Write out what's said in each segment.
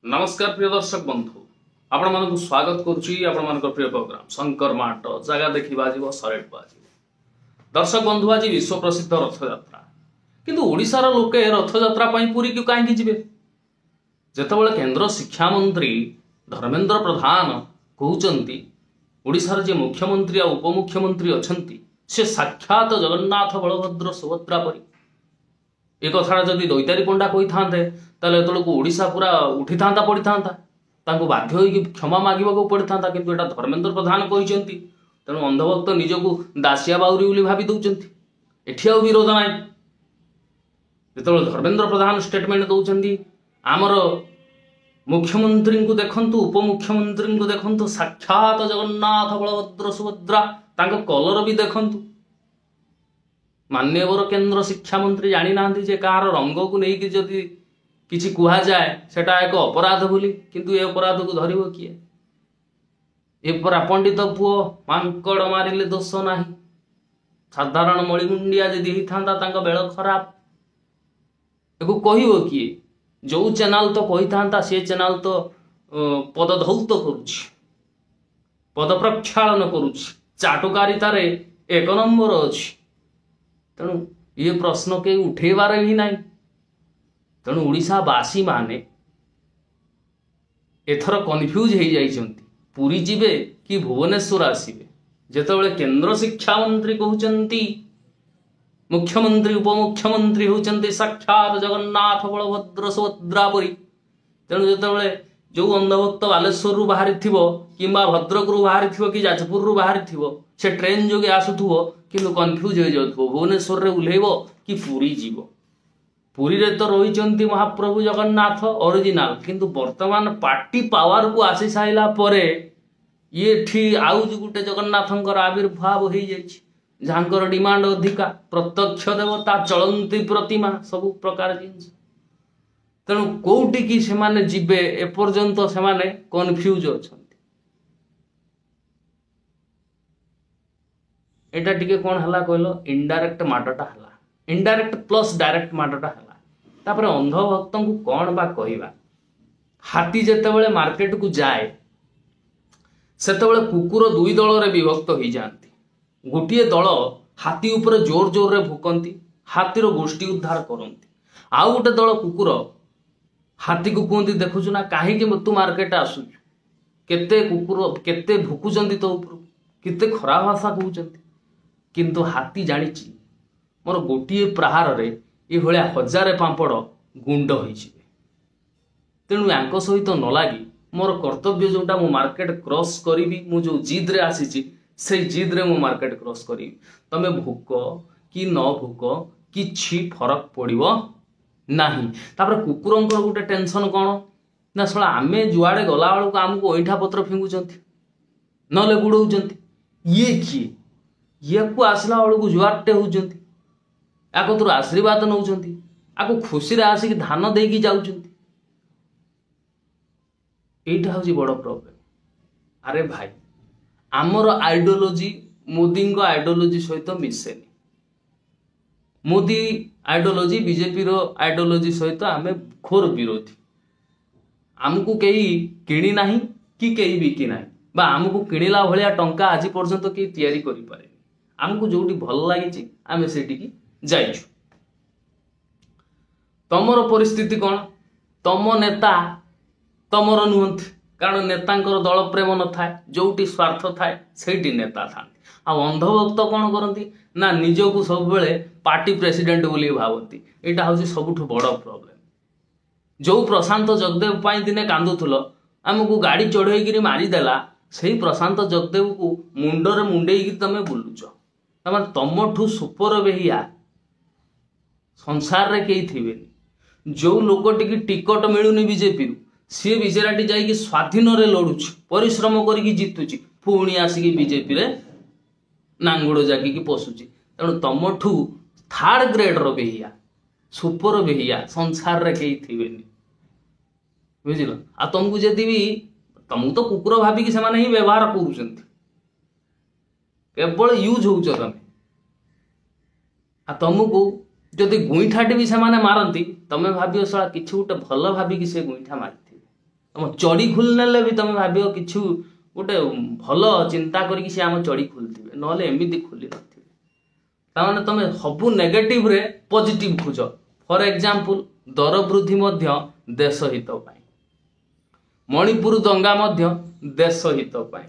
नमस्कार प्रिय दर्शक बंधु आपण मानक स्वागत करुच्ची आपण मानक प्रिय प्रोग्राम शंकर माट जगह देखा सरेट बाजिब। दर्शक बंधु आज विश्व प्रसिद्ध रथ यात्रा किंतु ओडिशार लोके रथ यात्रा पुरी को कहीं जीवे जेतेबेले केंद्र शिक्षा मंत्री धर्मेंद्र प्रधान कहउचंती ओडिशार जे मुख्यमंत्री आ उपमुख्यमंत्री अछंती से साक्षात जगन्नाथ बलभद्र सुभद्रा परी एक कथा जदि दैतारी पंडा कही था को ओडिशा पूरा उठी था पड़ी था बाध्य हो क्षमा मागवाक पड़ी था किंतु एटा धर्मेंद्र प्रधान कहते तेणु अंधभक्त निजको दासिया बाउरी बोली भावी दौरान एठी आ विरोध ना जो धर्मेंद्र प्रधान स्टेटमेंट दौरान आमर मुख्यमंत्री को देखंतु उपमुख्यमंत्री को देखंतु साक्षात जगन्नाथ बलभद्र सुभद्रा कलर भी देखंतु मान्यवर केंद्र शिक्षा मंत्री जानी ना कार रंग को लेकिन जदि किसी कह जाए सेटा एक अपराध बोली किंतु ये अपराध को धरिव किए ए परा पंडित पुओ मांकड़ मारिले दोष ना साधारण मणिमुंडिया जदि होता बेल खराब एको कहिव किए जो चैनल तो कही था सी चैनल तो पदधौत करुच्ची पद प्रक्षालन करुच्ची चाटुकारितार एक नंबर अच्छी तेणु ये प्रश्न के उठेबार भी ना तेणु ओडिशावासी माने एथर कन्फ्यूज हो जाइछंती पुरी जीवे कि भुवनेश्वर आसीबे जेतेबेले केंद्र शिक्षा मंत्री कहउचंती मुख्यमंत्री उपमुख्यमंत्री होचंती साक्षात जगन्नाथ बलभद्र सुभद्रा परी तेणु जेतेबेले जो अंधभक्त बालेश्वर बाहरी थिबो किंबा भद्रक बाहरी थिबो कि जाजपुर बाहरी थिबो से ट्रेन जोगे आसुथुबो किंतु कन्फ्यूज हो जाउथुबो भुवनेश्वर रे उल्हेबो कि पुरी जीवो पुरी रे तो रहिचंती महाप्रभु जगन्नाथ ओरिजिनल किंतु वर्तमान पार्टी पावर को आसी साइला परे ये ठी आउ गुटे जगन्नाथंकर आविर्भाव हो जाइछि जहाँकर डिमांड अधिका प्रत्यक्ष देवता चलंती प्रतिमा सब प्रकार जिनिस तेणु कोउटी की से माने जिबे एपर्यंत से माने कन्फ्यूज अछंती एटा टिके कोन हला कहलो इनडायरेक्ट माडटा हला इनडायरेक्ट प्लस डायरेक्ट माडटा हला तापर अंध भक्त को कोन बा कहिबा हाथी जेतेबेले मार्केट को जाए सेतेबेले कुकुर दुई दल रे विभक्त हो जाती गोटे दल हाथी उपरे जोर जोर रे भुकंती हाथीर गोष्ठी उद्धार करती आउ गोटे दल कुकुर हाथी को कहती देखुचु ना कहीं तू मार्केट आसु केते कुकुर केते भुकुचंती तो ऊपर केते खराब भाषा कहउचंती किंतु हाथी जानी मोर गोटे प्रहार रे ये भलिया हजार पांपड़ गुंड हो तेणु या सहित न लगी मोर कर्तव्य जोटा मु मार्केट क्रॉस करी मु जो जिद रे आसी से जिद रे मु मार्केट क्रॉस करी तमे भूक कि न भूक किछि फरक पड़िबो नाही तापर कुकुरंकर गोटे टेंशन कौन ना सला आमे जुआड़े गला बेलू आमको ऐठा पत्र फिंगुचंती नले गुड़ौचंती ये किए ये को आसला बेलू जुआरटे होचंती या तुर आशीर्वाद नौचंती आको खुशी रे आसिक धान देकी जाउचंती एटा हउची बड़ प्रॉब्लम। अरे भाई आमर आइडियोलॉजी मोदी आइडियोलॉजी सहित मिसेनी मोदी आइडियोलॉजी बीजेपी रो आइडियोलॉजी सहित आमे घोर विरोधी आमको कई किणी नाही कि कई बिकी नाही बा आमको किणिला भलिया टंका आज पर्यंत कई तैयारी करि पारे आमको जोटी भल लागिची आमे सेठी की जाइछु तमर परिस्थिति कौन तम नेता तमर नुहंती कारण नेतांकर दल प्रेम न थाए जोटी स्वार्थ थाए सेठी नेता था आ अंधभक्त कौन करती ना निजको सब बेले पार्टी प्रेसिडेंट बोली भावती एटा हउची सबुठु बड़ प्रॉब्लम जो प्रशांत जगदेव पाई दिने कांदुथुलो आमको गाड़ी चढ़ेगी मारिदेला से प्रशांत जगदेव को मुंडरे मुंडेगी तमे बुलुच तम तमठू सुपर बेहिया संसार रे केही थिबेनी जो लोकटी की टिकट मिलुनी बीजेपी सी विचराटी जाइए स्वाधीन रे लड़ुच परिश्रम करिकी जितुची पुणी आसिकी बीजेपी रे नांगुड़ जागिकी पशुची तेणु तमठू थर्ड ग्रेड रो बेहिया सुपर बेहिया संसार रे केही थिबेनी बुझिल आ तुमको जदि भी तुमको तो कुकुर भाविकी से ही व्यवहार करुचंती केवल यूज होउच तमे आ तुमको जदि गुईठाटी भी से मारती तमें भाव साला कि गोटे भल भाविकी से गुईठा मारी तुम चढ़ी खुल नेले भी तुम भाव कि गोटे भल चिंता करके सी आम चढ़ी खुलथिबे नले एमती खुली नथिबे ताने तुम सबू नेगेटिव रे पॉजिटिव खोज फॉर एग्जांपल दर वृद्धि मध्य देश हित पाई मणिपुर दंगा मध्य देश हित पाई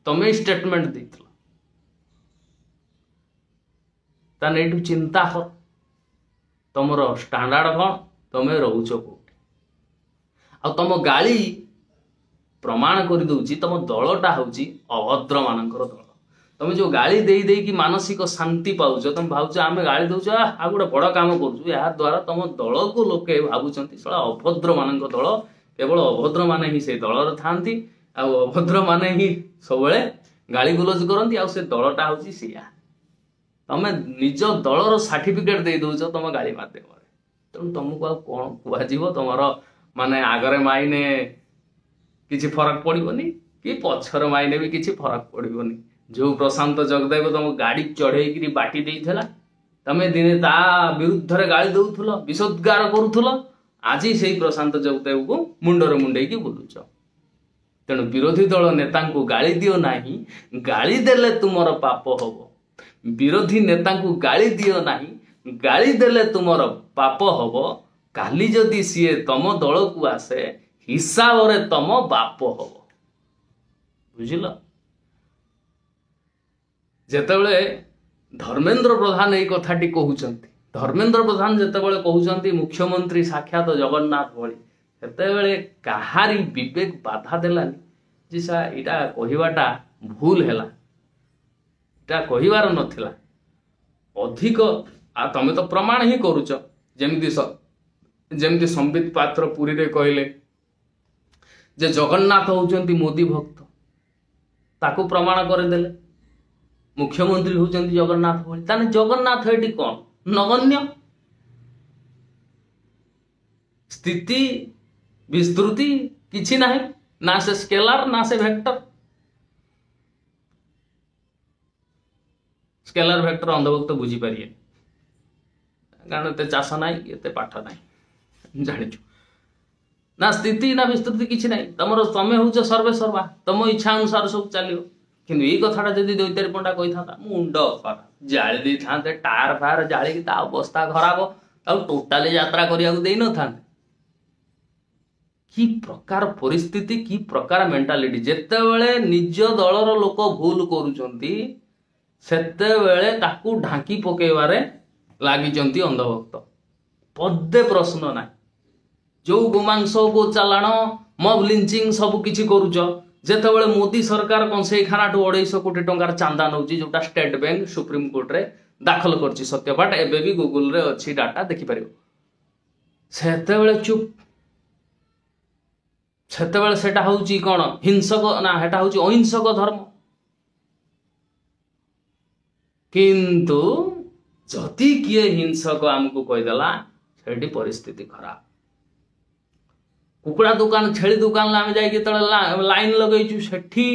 तमें स्टेटमेंट देथिल ताने एठू चिंता कर तुमर स्टैंडर्ड कौन तुम रोच कोठी आ तुम गाली प्रमाण कर दउची तुम दलटा होची अभद्र मानकर दल तुम जो गाली दे दे कि मानसिक शांति पाउछ तुम भावछ आमे गाली दउछ आ गोटे बड़ काम करूछ या द्वारा तुम दल को लोके भावुचंती सला अभद्र मानक दल केवल अभद्र माने ही से दलर थांती आ अभद्र माने ही सबले गाली गुलज करंती आ से दलटा होची सिया तमे निज दलर सर्टिफिकेट दे दउछ तुम गाली माध्यम तेणु तुमको आ कौन कुआजीव तुमर माने आगरे माइने किसी फरक पड़ोनी कि पछर माइने भी किसी फरक पड़ोनी जो प्रशांत जगदेव तुम गाड़ी चढ़े बाटी देला तमें दिने ता विरुद्ध रे गाड़ी दउथुल विषोद्गार करूथुल आज से प्रशांत जगदेव को मुंडर मुंडे की बुलुच तेणु विरोधी दल नेता को गाली दियो नाही गाली देले तुमर पाप हबो विरोधी नेता को गाली दियो नाही गाली देले तुमर पाप हबो काली जदि सीए तम दल को आसे हिसाब रे तम बाप हबो बुझिल जेतेबेले धर्मेंद्र प्रधान यही कथाटी कहउचंती धर्मेंद्र प्रधान जेतेबेले कहउचंती मुख्यमंत्री साक्षात जगन्नाथ भली सेतेबेले काहारी विवेक बाधा देलानी जे सा इटा कहिबाटा भूल हैला इटा कहिबार नथिला अधिक आ तमे तो प्रमाण ही करूच जेमिति संबित पात्र पुरी रे कहले जे जगन्नाथ होउचंती मोदी भक्त ताको प्रमाण कर देले मुख्यमंत्री होउचंती जगन्नाथ भली ताने जगन्नाथ एटी कोन नगण्य स्थिति विस्तृति किछि नाही ना से स्केलर ना से वेक्टर स्केलर वेक्टर अंधभक्त बुझी पारिए कारण एते चाष नाही एते पाठ नाही जानिछु ना स्थिति ना विस्तृति किछि नाही तमरो तमे होउछ सर्वे सर्वा तम इच्छा अनुसार सब चलियो किंतु ई कथाटा जदि दैतारी पंडा कहि थाता मुंड खराब जाळी दे थाते टायर फायर जाळी की ता अवस्था खराब आ टोटली यात्रा करिया को देई न थाते कि प्रकार परिस्थिति कि प्रकार मेंटालिटी जेते बेले निज दलर लोक भूल करूचंती सेते बेले ताकू ढांकी पकेबारे लागिचंती अंधभक्त पदे प्रश्न ना जो गोमांस गो चालाण मब लिंचिंग सब किछि करूच जेतेबेले मोदी सरकार कंसेई खाना 250 कोटी टंकार चांदा नउची जोटा स्टेट बैंक सुप्रीम कोर्ट रे दाखल करची सत्यपाठ एबे भी गूगल रे अछि डाटा देखि परियो सेतेबेले चुप सेतेबेले सेटा होउची कोन हिंसक ना हेटा होउची अहिंसक धर्म किंतु जति किए हिंसक आमको कहीदेला सेठी परिस्थिति खराब कुकुड़ा दुकान छेली दुकान आम जा लाइन लगेचु सेठी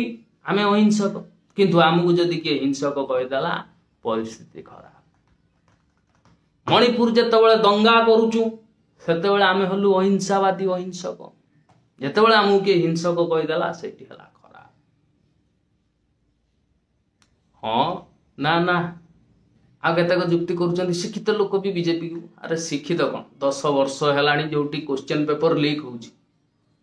आम अहिंसक किंतु आमको जदि किए हिंसक कहीदेला परिस्थिति खराब मणिपुर जेतेबेले दंगा करूचु सेतेबेले आमे हलु अहिंसावादी अहिंसक जेतेबेले आमको किए हिंसक कहीदेला सेठी हला खराब हाँ ना ना आ केतक जुक्ति करूचंती शिक्षित लोक भी बीजेपी को अरे शिक्षित कौन 10 वर्ष हेलानी जोटी क्वेश्चन पेपर लीक होउची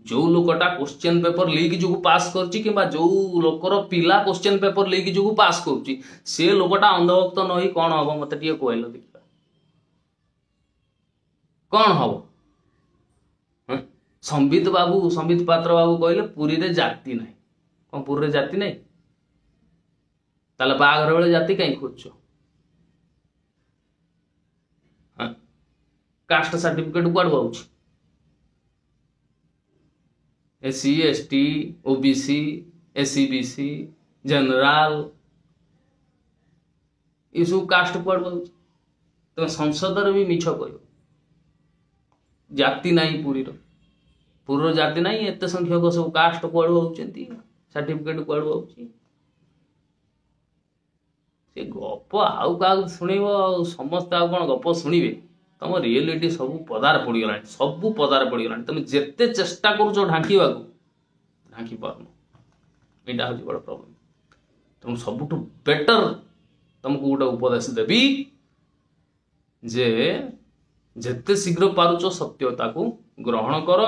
जो लोकटा क्वेश्चन पेपर लीक जो पास करची किबा जो लोकर पिला क्वेश्चन पेपर लीक जो पास करची से लोकटा अंधभक्त नही कोन हबो मते टिके कहलो देखिबा कोन हबो संबित पात्र बाबू कहले पुरी रे जाति नाही कोन पुरी रे जाति नाही ताले बाघर बेले जाति कहीं खोजो कास्ट सर्टिफिकेट कुआड़ पाउछ SC ST OBC SCBC general ये सब कास्ट कुआड़ पाउछ तुम संसद रे भी मिछ कहियो जाति नाही पुरीर जाति नाही एते संख्यक सब कास्ट कुआड़ होउचंती सर्टिफिकेट कुआड़ पाउछ से गप आउ का सुनिब समस्त आ कौन गप शुणे तुम रियलिटी सब पदार पड़गला सब पदार पड़गला तुम जिते चेष्टा कर ढांकवा ढांकी पार यहाँ हूँ बड़ प्रोब्लेम तुम सबुठ बेटर तुमको गोटे उपदेश देवी जे जिते शीघ्र पारुच सत्यता को ग्रहण कर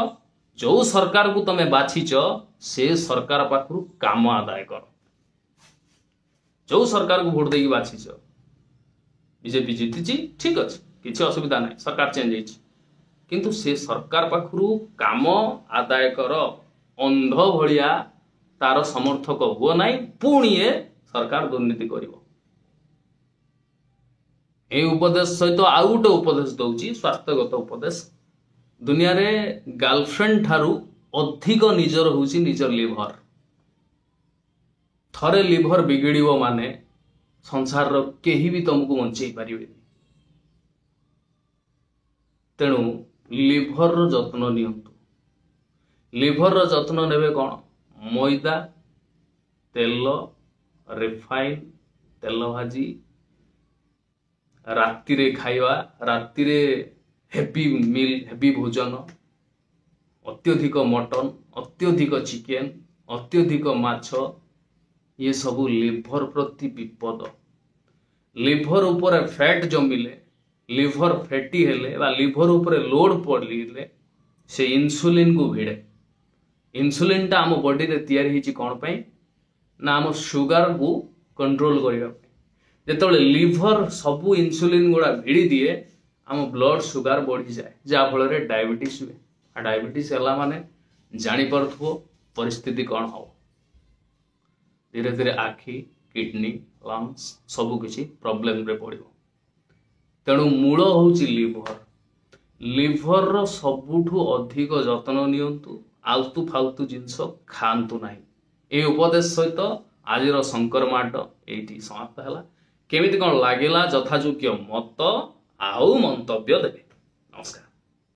जो सरकार को तुम बाछीच से सरकार पाखु काम आदाय कर जो सरकार को भोट देकी बाछीच बीजेपी जीति ठीक अच्छे किसी असुविधा ना सरकार चेंज होती किंतु से सरकार पाखु काम आदाय कर अंध भलिया तार समर्थक हुआ ना पुणी ए सरकार दुर्नीति करिवो ए उपदेश सहित आउ गोटे उपदेश दौची स्वास्थ्यगत उपदेश दुनिया रे गर्लफ्रेंड ठारू अधिक निजर होची निजर लिभर थरे लिभर बिगड़ो माने संसार रो केही भी तुमको बंचई पारिबे तेणु लिभर रो जत्न नियंतु लिभर रो जत्न नेबे कोन मैदा तेल रिफाइन तेल भाजी राति रे खाइबा राति रे हेवी मील हेवी भोजन अत्यधिक मटन अत्यधिक चिकेन अत्यधिक माछ ये सबू लिभर प्रति विपद लिभर ऊपर फैट जमिले लिभर फैटी हेले बा लिभर ऊपर लोड पड़े से इंसुलिन को भिड़े इंसुलिन टा आम बॉडी रे तैयारी हिची कोन पई ना आम शुगर को कंट्रोल करिवा जेतबले लिभर सबू इंसुलिन गुड़ा भिड़ी दिए आम ब्लड सुगर बढ़ी जाए जहाँ फल डायबिटीज हुए आ डायबिटीज है माने जानी पार्थुव परिस्थिति कौन हम धीरे धीरे आखि किडनी लंग्स सबू किसी प्रॉब्लम रे पड़ो तेणु मूल हूँ लिभर लिभर रो सबुठु अधिक जत्न नियंतु आलतू फालतू जिनस खातु ना ये उपदेश सहित आज शंकर माट ये समाप्त है केमिति कौन लगिला यथायोग्य मत आउ मंतव्य देवे।